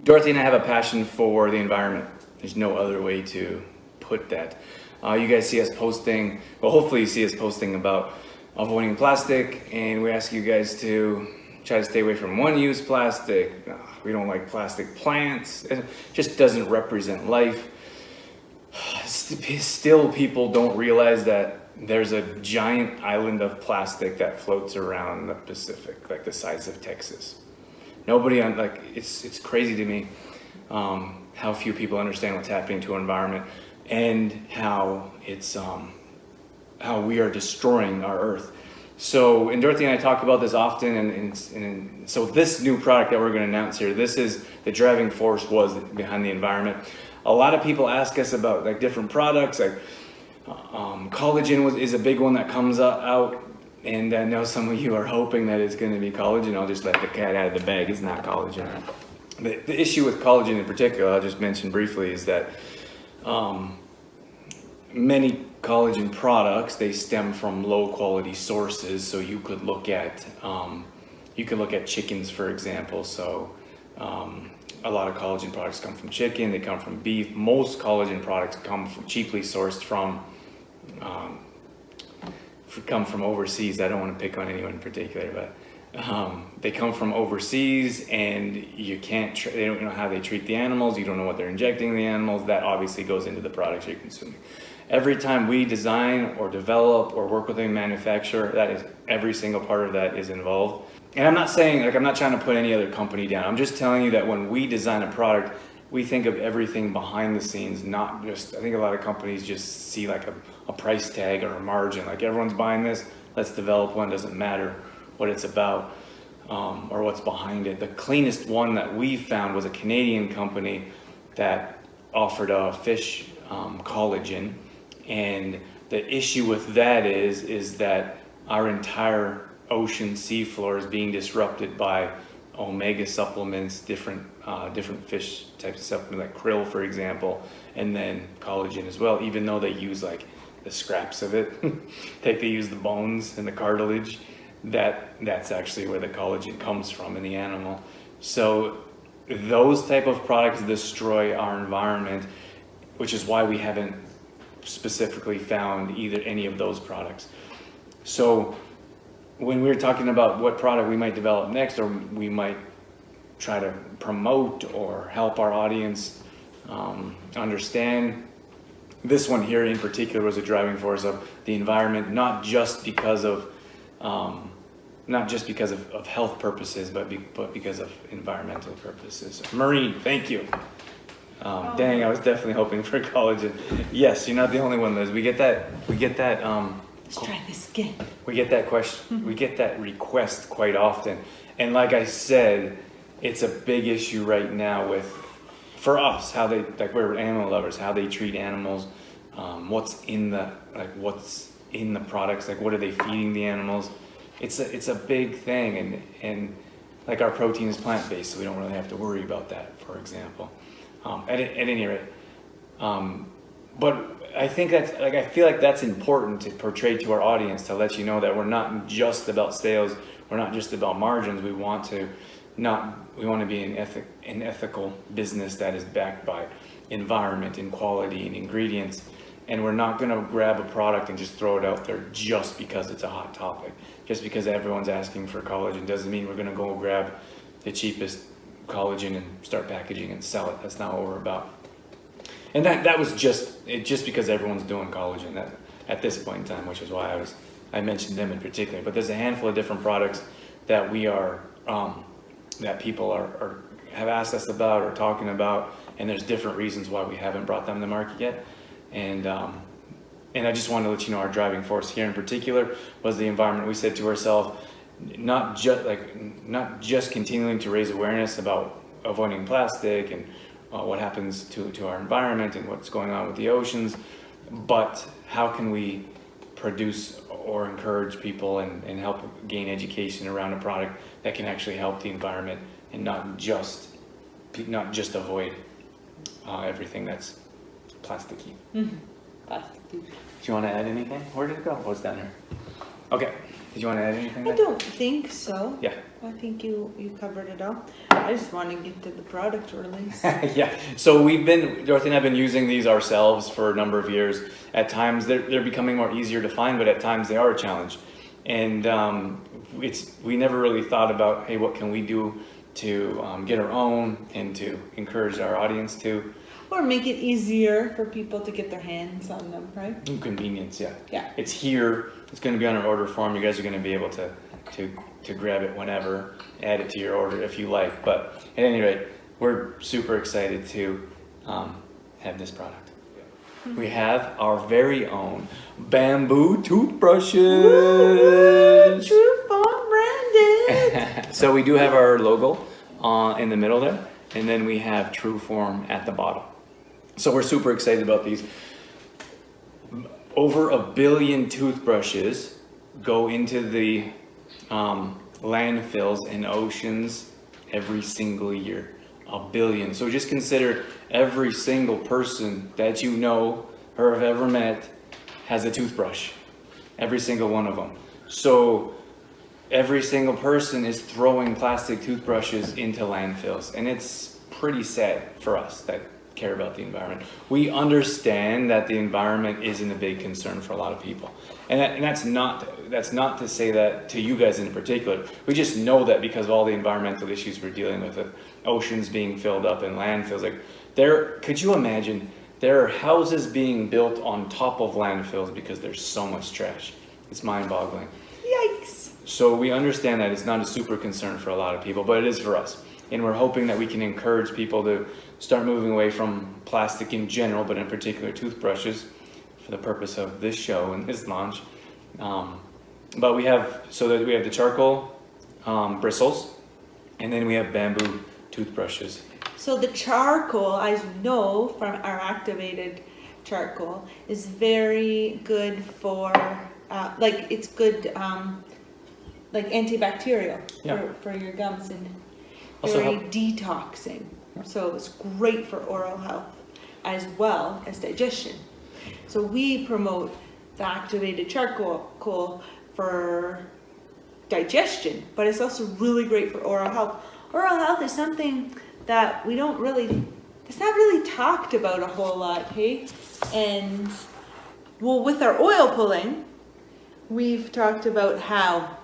Dorothy and I have a passion for the environment. There's no other way to put that. You guys see us posting, well, hopefully you see us posting about avoiding plastic, and we ask you guys to try to stay away from one-use plastic. We don't like plastic plants. It just doesn't represent life. Still, people don't realize that there's a giant island of plastic that floats around the Pacific, like the size of Texas. Nobody it's crazy to me how few people understand what's happening to our environment and how it's how we are destroying our earth. So, and Dorothy and I talk about this often, and so this new product that we're going to announce here, this is the driving force was behind the environment. A lot of people ask us about like different products, like collagen is a big one that comes out, and I know some of you are hoping that it's going to be collagen. I'll just let the cat out of the bag. It's not collagen. The issue with collagen in particular, I'll just mention briefly, is that many collagen products, they stem from low quality sources. So you could look at chickens, for example. So a lot of collagen products come from chicken, they come from beef. Most collagen products come from cheaply sourced from overseas. I don't want to pick on anyone in particular, but they come from overseas, and you can't, they don't know how they treat the animals. You don't know what they're injecting the animals. That obviously goes into the products you're consuming. Every time we design or develop or work with a manufacturer, that is, every single part of that is involved. And I'm not saying, like, I'm not trying to put any other company down. I'm just telling you that when we design a product, we think of everything behind the scenes, not just, I think a lot of companies just see like a price tag or a margin. Like, everyone's buying this, let's develop one. Doesn't matter what it's about or what's behind it. The cleanest one that we found was a Canadian company that offered a fish collagen. And the issue with that is that our entire ocean seafloor is being disrupted by omega supplements, different fish types of supplements, like krill, for example, and then collagen as well, even though they use like the scraps of it. They use the bones and the cartilage. That's actually where the collagen comes from in the animal. So those type of products destroy our environment, which is why we haven't specifically found any of those products. So when we're talking about what product we might develop next, or we might try to promote or help our audience understand, this one here in particular was a driving force of the environment, not just because of health purposes, but because of environmental purposes. Marine, thank you. Dang, I was definitely hoping for collagen. Yes, you're not the only one, Liz. We get that. Let's try this again. We get that question. We get that request quite often, and like I said, it's a big issue right now for us, how they, like, we're animal lovers, how they treat animals, what's in the products, like what are they feeding the animals. It's a big thing, and like our protein is plant-based, so we don't really have to worry about that, for example. At any rate, but I think I feel like that's important to portray to our audience, to let you know that we're not just about sales, we're not just about margins. We want to be an ethical business that is backed by environment and quality and ingredients, and we're not going to grab a product and just throw it out there just because it's a hot topic. Just because everyone's asking for collagen doesn't mean we're going to go grab the cheapest collagen and start packaging and sell it. That's not what we're about. And that was just because everyone's doing collagen at this point in time, which is why I mentioned them in particular. But there's a handful of different products that we are that people have asked us about or talking about, and there's different reasons why we haven't brought them to market yet. And I just wanted to let you know our driving force here in particular was the environment. We said to ourselves, not just continuing to raise awareness about avoiding plastic and what happens to our environment and what's going on with the oceans, but how can we produce or encourage people and help gain education around a product that can actually help the environment and not just avoid everything that's plasticky. Mm-hmm. Plasticky. Do you want to add anything? Where did it go? Oh, it's down here. Okay. Did you want to add anything? I don't think so. Yeah. I think you covered it all. I just want to get to the product release. Yeah. So Dorothy and I have been using these ourselves for a number of years. At times they're becoming more easier to find, but at times they are a challenge. And we never really thought about, hey, what can we do to get our own and to encourage our audience to. Or make it easier for people to get their hands on them, right? Convenience, yeah. Yeah. It's here. It's going to be on our order form. You guys are going to be able to grab it whenever, add it to your order if you like. But at any rate, we're super excited to have this product. We have our very own bamboo toothbrushes. Woo, True Farm branded. So we do have our logo in the middle there, and then we have True Form at the bottom. So we're super excited about these. Over 1 billion toothbrushes go into the landfills and oceans every single year. 1 billion. So just consider every single person that you know or have ever met has a toothbrush. Every single one of them. So every single person is throwing plastic toothbrushes into landfills, and it's pretty sad for us that care about the environment. We understand that the environment isn't a big concern for a lot of people, and that's not to say that to you guys in particular. We just know that because of all the environmental issues we're dealing with oceans being filled up and landfills. Could you imagine there are houses being built on top of landfills because there's so much trash? It's mind-boggling. Yikes. So we understand that it's not a super concern for a lot of people, but it is for us. And we're hoping that we can encourage people to start moving away from plastic in general, but in particular toothbrushes, for the purpose of this show and this launch. But we have the charcoal bristles, and then we have bamboo toothbrushes. So the charcoal, I know from our activated charcoal, is very good for, it's good, like antibacterial for your gums and Also very detoxing. So it's great for oral health as well as digestion. So we promote the activated charcoal for digestion, but it's also really great for oral health. Oral health is something that it's not really talked about a whole lot, hey? And well, with our oil pulling, we've talked about how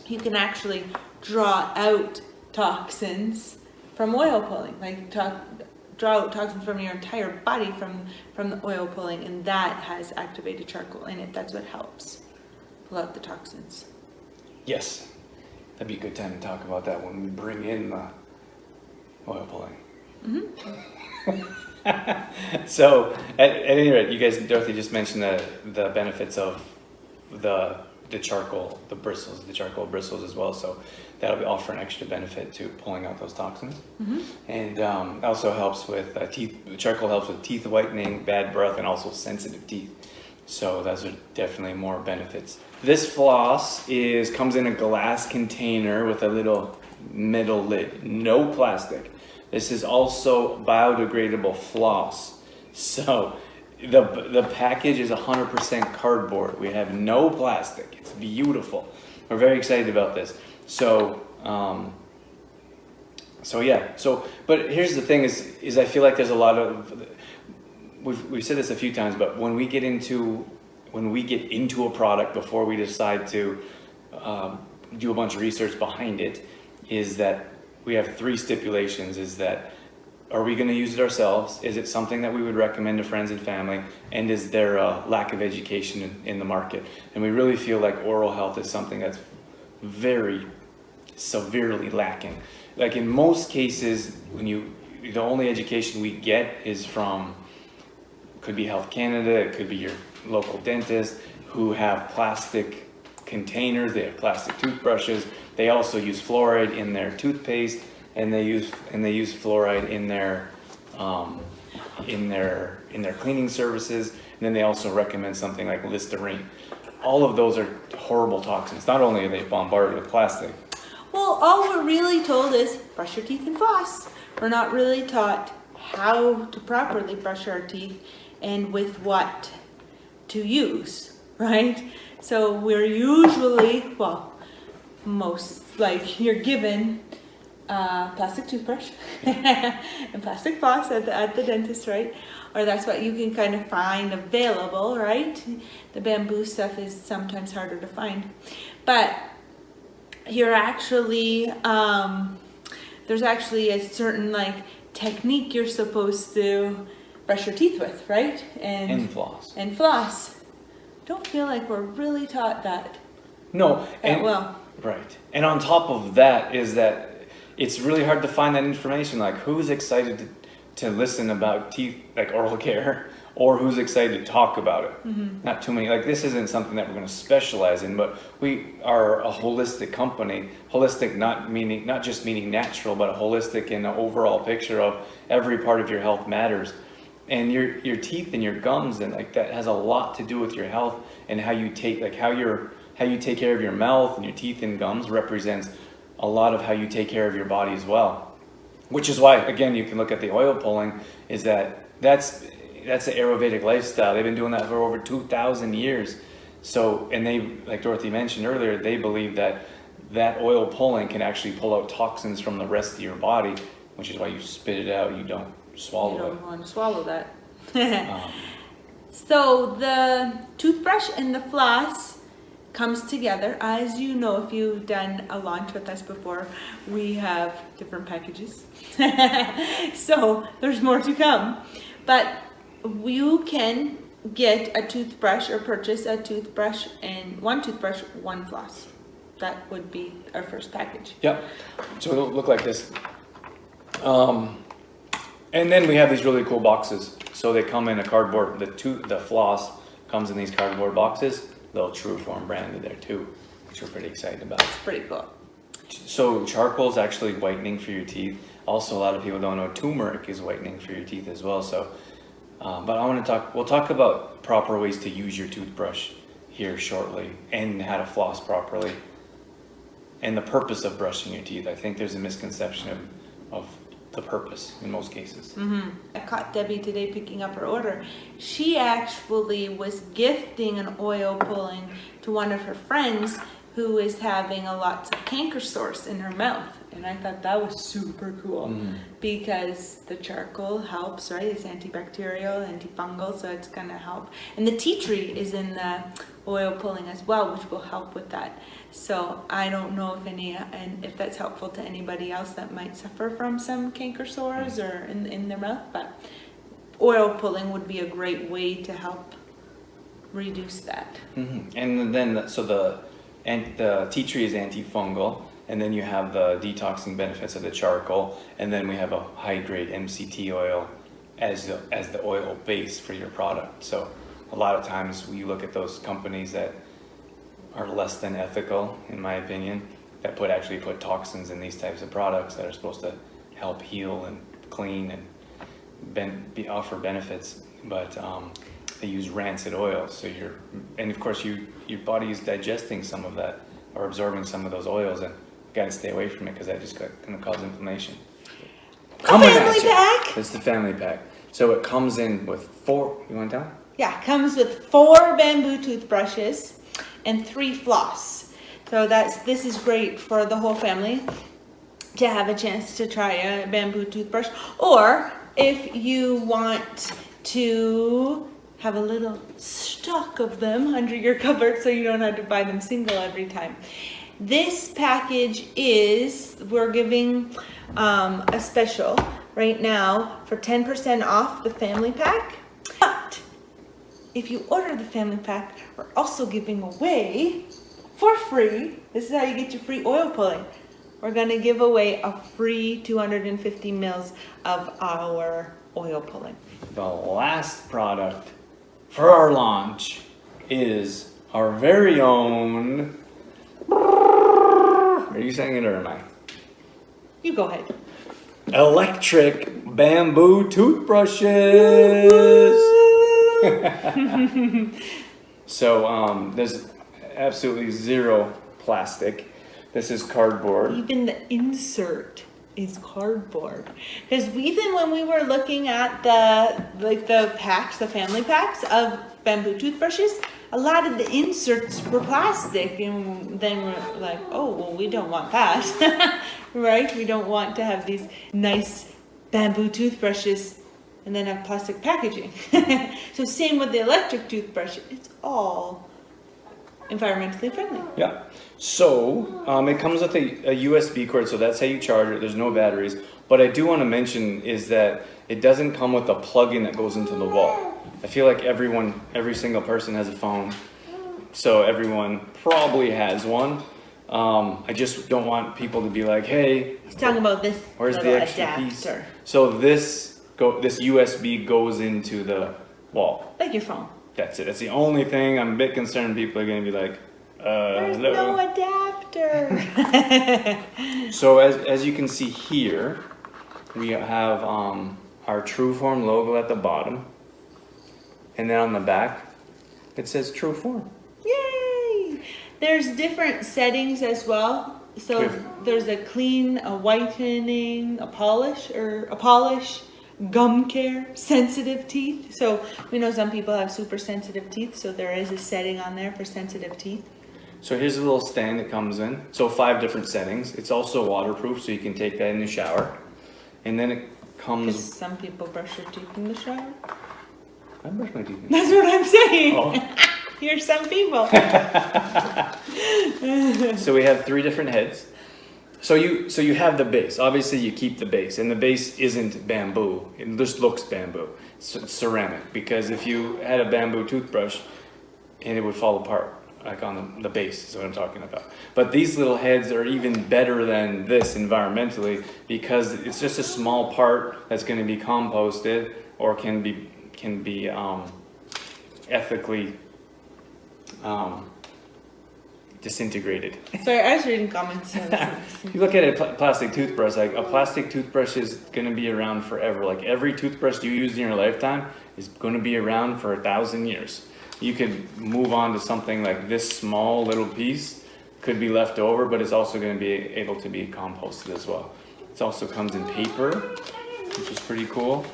you can actually draw out toxins from oil pulling, like draw out toxins from your entire body from the oil pulling, and that has activated charcoal in it. That's what helps pull out the toxins. Yes, that'd be a good time to talk about that when we bring in the oil pulling. Mm-hmm. So at any rate, you guys, Dorothy just mentioned the benefits of the charcoal, the bristles, the charcoal bristles as well. So that'll offer an extra benefit to pulling out those toxins. Mm-hmm. And also helps with teeth. Charcoal helps with teeth whitening, bad breath, and also sensitive teeth. So those are definitely more benefits. This floss comes in a glass container with a little metal lid, no plastic. This is also biodegradable floss. So the package is 100% cardboard. We have no plastic. It's beautiful. We're very excited about this. But here's the thing is I feel like there's a lot of, we've said this a few times, but when we get into a product before we decide to do a bunch of research behind it, is that we have 3 stipulations. Is that, are we going to use it ourselves? Is it something that we would recommend to friends and family? And is there a lack of education in the market? And we really feel like oral health is something that's very severely lacking. Like in most cases, the only education we get is from, could be Health Canada, it could be your local dentist, who have plastic containers, they have plastic toothbrushes. They also use fluoride in their toothpaste, and they use fluoride in their cleaning services. And then they also recommend something like Listerine. All of those are horrible toxins. Not only are they bombarded with plastic. Well, all we're really told is brush your teeth and floss. We're not really taught how to properly brush our teeth and with what to use, right? So we're usually, well, most, like you're given plastic toothbrush and plastic floss at the dentist, right? Or that's what you can kind of find available, right? The bamboo stuff is sometimes harder to find. But you're actually, there's actually a certain like technique you're supposed to brush your teeth with, right? And floss. And floss. Don't feel like we're really taught that. No, and well. Right. And on top of that is that it's really hard to find that information. Like, who's excited to listen about teeth, like oral care, or who's excited to talk about it? Mm-hmm. Not too many. Like, this isn't something that we're going to specialize in, but we are a holistic company. Holistic, not just meaning natural, but a holistic in an overall picture of every part of your health matters. And your teeth and your gums and like that has a lot to do with your health and how you take, like how you take care of your mouth and your teeth and gums represents a lot of how you take care of your body as well. Which is why, again, you can look at the oil pulling, is that's the Ayurvedic lifestyle. They've been doing that for over 2,000 years. So, and they, like Dorothy mentioned earlier, they believe that oil pulling can actually pull out toxins from the rest of your body, which is why you spit it out, you don't swallow it. You don't want to swallow that. So the toothbrush and the floss comes together. As you know, if you've done a launch with us before, we have different packages. So there's more to come. But you can get a toothbrush or purchase a toothbrush and one toothbrush, one floss. That would be our first package. Yep. So it'll look like this. And then we have these really cool boxes. So they come in a cardboard, the floss comes in these cardboard boxes, little True Form branded there too, which we're pretty excited about. It's pretty cool. So charcoal is actually whitening for your teeth. Also, a lot of people don't know turmeric is whitening for your teeth as well. So, but we'll talk about proper ways to use your toothbrush here shortly and how to floss properly and the purpose of brushing your teeth. I think there's a misconception of the purpose in most cases. Mm-hmm. I caught Debbie today picking up her order. She actually was gifting an oil pulling to one of her friends who is having lots of canker sores in her mouth. And I thought that was super cool because the charcoal helps, right? It's antibacterial, antifungal, so it's gonna help. And the tea tree is in the oil pulling as well, which will help with that. So I don't know if that's helpful to anybody else that might suffer from some canker sores or in their mouth, but oil pulling would be a great way to help reduce that. Mm-hmm. And then, the tea tree is antifungal, and then you have the detoxing benefits of the charcoal, and then we have a high-grade MCT oil as the oil base for your product. So a lot of times we look at those companies that are less than ethical, in my opinion, that actually put toxins in these types of products that are supposed to help heal and clean and offer benefits, but they use rancid oil. So and of course your body is digesting some of that or absorbing some of those oils, and you got to stay away from it because that just going to cause inflammation. Family pack. It's the family pack. So it comes in with 4. You want to tell? Yeah, it comes with 4 bamboo toothbrushes and 3 floss. So this is great for the whole family to have a chance to try a bamboo toothbrush, or if you want to have a little stock of them under your cupboard so you don't have to buy them single every time. This package we're giving a special right now for 10% off the family pack. But if you order the family pack, we're also giving away for free. This is how you get your free oil pulling. We're gonna give away a free 250 mils of our oil pulling. The last product for our launch is our very own. Are you saying it or am I? You go ahead. Electric bamboo toothbrushes. So there's absolutely zero plastic. This is cardboard. Even the insert is cardboard. Because even when we were looking at the family packs of bamboo toothbrushes, a lot of the inserts were plastic, and then we're like, oh, well, we don't want that, right? We don't want to have these nice bamboo toothbrushes and then have plastic packaging. So same with the electric toothbrush, it's all environmentally friendly. Yeah. So it comes with a USB cord, so that's how you charge it. There's no batteries. But I do want to mention is that it doesn't come with a plug-in that goes into the wall. I feel like every single person has a phone, so everyone probably has one. I just don't want people to be like, hey, He's talking about this where's little the extra adapter. piece? So this USB goes into the wall. Like your phone. That's it. That's the only thing. I'm a bit concerned people are going to be like, There's hello. no adapter. So as you can see here, we have our Trueform logo at the bottom. And then on the back, it says Trueform. Yay! There's different settings as well. So Good. there's a clean, a whitening, a polish, gum care, sensitive teeth. So we know some people have super sensitive teeth, so there is a setting on there for sensitive teeth. So here's a little stand that comes in. So 5 different settings. It's also waterproof, so you can take that in the shower. And then it Because comes... some people brush their teeth in the shower. I brush my teeth. That's what I'm saying. Oh. You're some people. So we have 3 different heads. So you have the base. Obviously you keep the base, and the base isn't bamboo. It just looks bamboo. It's ceramic, because if you had a bamboo toothbrush, and it would fall apart, like on the base is what I'm talking about. But these little heads are even better than this environmentally, because it's just a small part that's going to be composted or can be ethically disintegrated. Sorry, I was reading comments. You look at a plastic toothbrush, like a plastic toothbrush is going to be around forever. Like every toothbrush you use in your lifetime is going to be around for 1,000 years. You could move on to something like this small little piece, could be left over, but it's also going to be able to be composted as well. It also comes in paper, which is pretty cool.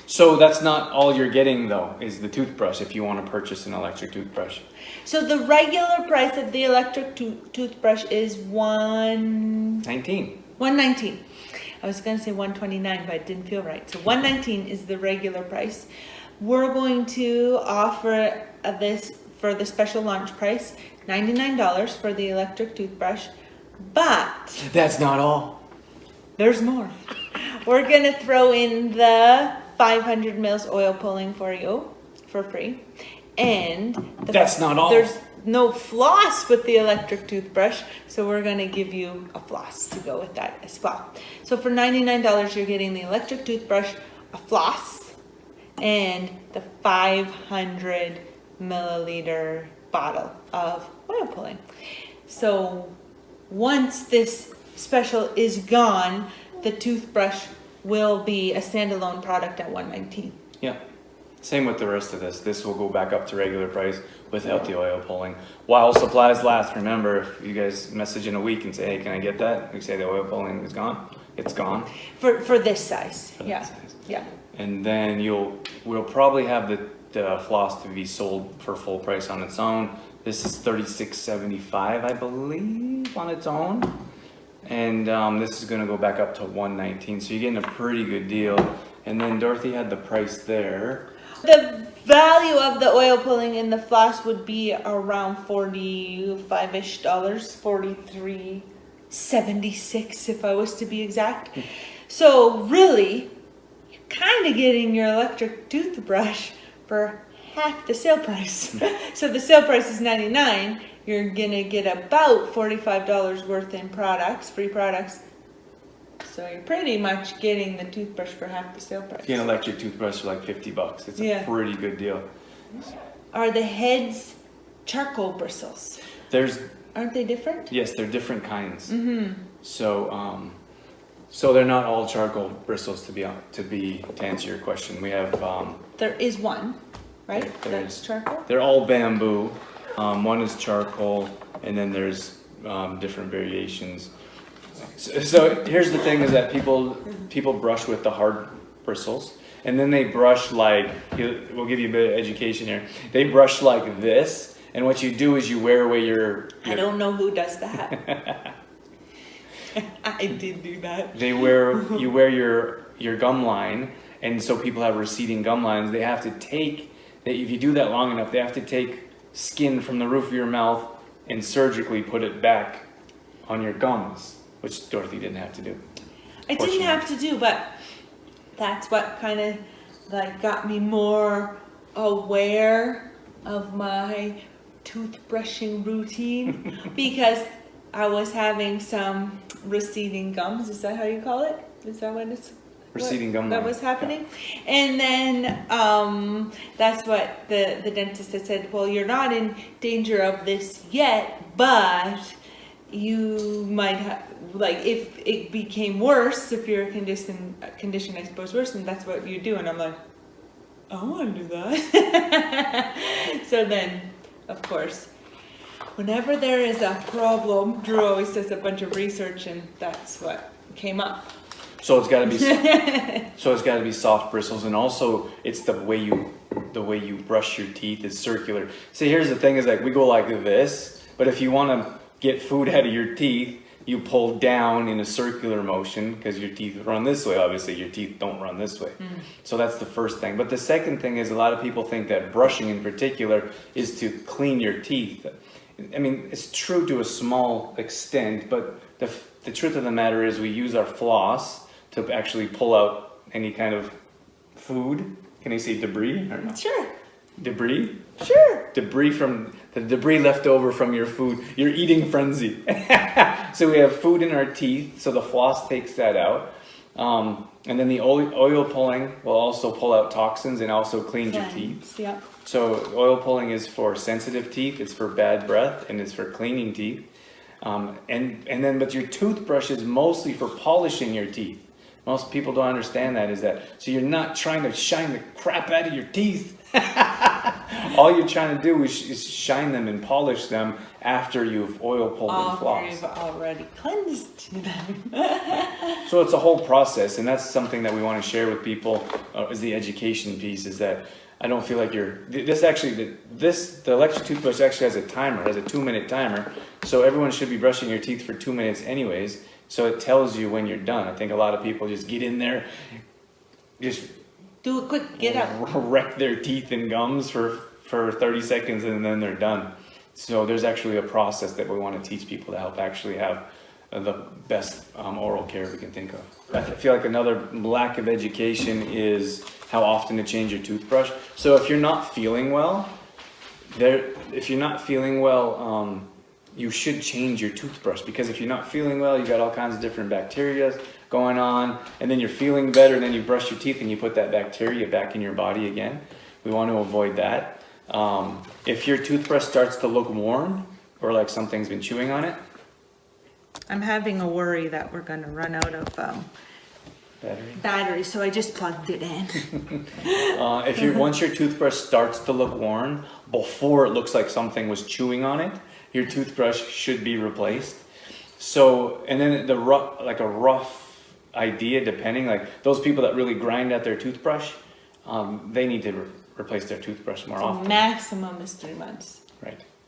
So that's not all you're getting though, is the toothbrush if you want to purchase an electric toothbrush. So the regular price of the electric toothbrush is $119. I was going to say $129, but it didn't feel right. So $119 is the regular price. We're going to offer this for the special launch price, $99 for the electric toothbrush, but That's not all. there's more. We're going to throw in the 500 mils oil pulling for you for free. And That's not all. There's no floss with the electric toothbrush, so we're going to give you a floss to go with that as well. So for $99, you're getting the electric toothbrush, a floss, and the 500 milliliter bottle of oil pulling. So once this special is gone, the toothbrush will be a standalone product at $119. Yeah. Same with the rest of this. This will go back up to regular price without the oil pulling. While supplies last, remember, if you guys message in a week and say, hey, can I get that? We say the oil pulling is gone. It's gone. For this size. For that Yeah. size. Yeah. And then we'll probably have the floss to be sold for full price on its own. This is $36.75, I believe, on its own. And this is going to go back up to $119. So you're getting a pretty good deal. And then Dorothy had the price there. The value of the oil pulling in the floss would be around $45-ish, $43.76 if I was to be exact. So really, you're kind of getting your electric toothbrush for half the sale price. So the sale price is $99. You're gonna get about $45 worth in products, free products. So you're pretty much getting the toothbrush for half the sale price. You get an electric toothbrush for like $50. It's Yeah. a pretty good deal. Are the heads charcoal bristles? Aren't they different? Yes, they're different kinds. Mm-hmm. So, so they're not all charcoal bristles to answer your question. We have There is one, right? There That's is. charcoal? they're all bamboo. One is charcoal, and then there's different variations. So here's the thing: is that people brush with the hard bristles. And then they brush like, we'll give you a bit of education here. They brush like this, and what you do is you wear away your I don't know who does that. I did do that. you wear your gum line, and so people have receding gum lines. They have to take, if you do that long enough, they have to take skin from the roof of your mouth and surgically put it back on your gums, which Dorothy didn't have to do. I didn't have to do, but that's what kind of like got me more aware of my toothbrushing routine because I was having some receding gums. Is that how you call it? Is that what it's Receding gum that line. was happening? Yeah. And then that's what the dentist had said, well, you're not in danger of this yet, but you might have, like, if it became worse, if your condition I suppose worse, and that's what you do. And I'm like, I want to do that. So then, of course, whenever there is a problem, Drew always does a bunch of research, and that's what came up. So it's got to be soft bristles, and also it's the way you brush your teeth is circular. See, here's the thing: is like we go like this, but if you want to get food out of your teeth, you pull down in a circular motion because your teeth run this way. Obviously, your teeth don't run this way. So that's the first thing. But the second thing is a lot of people think that brushing in particular is to clean your teeth. I mean, it's true to a small extent, but the truth of the matter is we use our floss to actually pull out any kind of food. Can I say debris? Or no? Sure. Debris? Sure. Debris from the debris left over from your food, your eating frenzy. So we have food in our teeth, so the floss takes that out. And then the oil pulling will also pull out toxins and also cleans your teeth. Yeah. So oil pulling is for sensitive teeth, it's for bad breath, and it's for cleaning teeth. But your toothbrush is mostly for polishing your teeth. Most people don't understand that, is that, so you're not trying to shine the crap out of your teeth. All you're trying to do is shine them and polish them after you've oil pulled and flossed. You've already cleansed them. So it's a whole process, and that's something that we want to share with people, is the education piece, is that I don't feel like the electric toothbrush actually has a timer, has a 2-minute timer, so everyone should be brushing your teeth for 2 minutes anyways, so it tells you when you're done. I think a lot of people just get in there, just Do it quick, get up. wreck their teeth and gums for 30 seconds and then they're done. So there's actually a process that we want to teach people to help actually have the best oral care we can think of. I feel like another lack of education is how often to change your toothbrush. So if you're not feeling well, you should change your toothbrush, because if you're not feeling well, you got all kinds of different bacteria going on, and then you're feeling better, and then you brush your teeth and you put that bacteria back in your body again. We want to avoid that. If your toothbrush starts to look worn, or like something's been chewing on it, I'm having a worry that we're going to run out of battery, so I just plugged it in. Once your toothbrush starts to look worn, before it looks like something was chewing on it, your toothbrush should be replaced. So, and then a rough idea, depending, like those people that really grind at their toothbrush, they need to replace their toothbrush more often. Maximum is 3 months.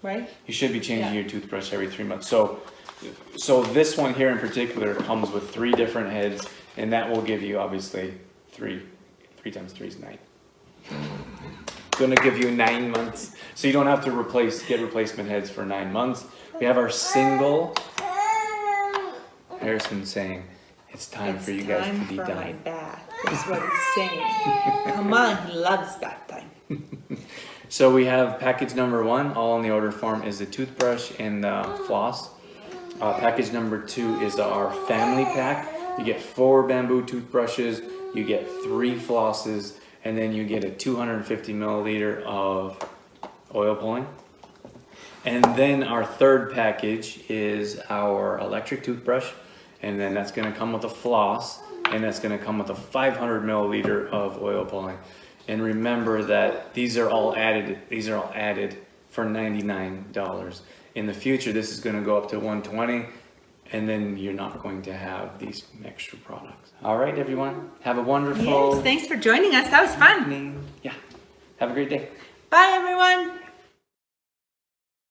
Right? You should be changing your toothbrush every 3 months. So this one here in particular comes with 3 different heads, and that will give you obviously 3 times 3 is 9. Gonna give you 9 months, so you don't have to get replacement heads for 9 months. We have our single. Harrison's saying it's time for you guys to be done. It's time for my bath. That's what he's saying. Come on, he loves bath time. So we have package number 1, all in the order form, is the toothbrush and the floss. Package number 2 is our family pack. You get 4 bamboo toothbrushes, you get 3 flosses, and then you get a 250 milliliter of oil pulling. And then our third package is our electric toothbrush, and then that's going to come with a floss, and that's going to come with a 500 milliliter of oil pulling. And remember that these are all added for $99. In the future, this is going to go up to $120. And then you're not going to have these extra products. All right, everyone. Have a wonderful Yes, thanks for joining us. That was fun. evening. Yeah. Have a great day. Bye, everyone.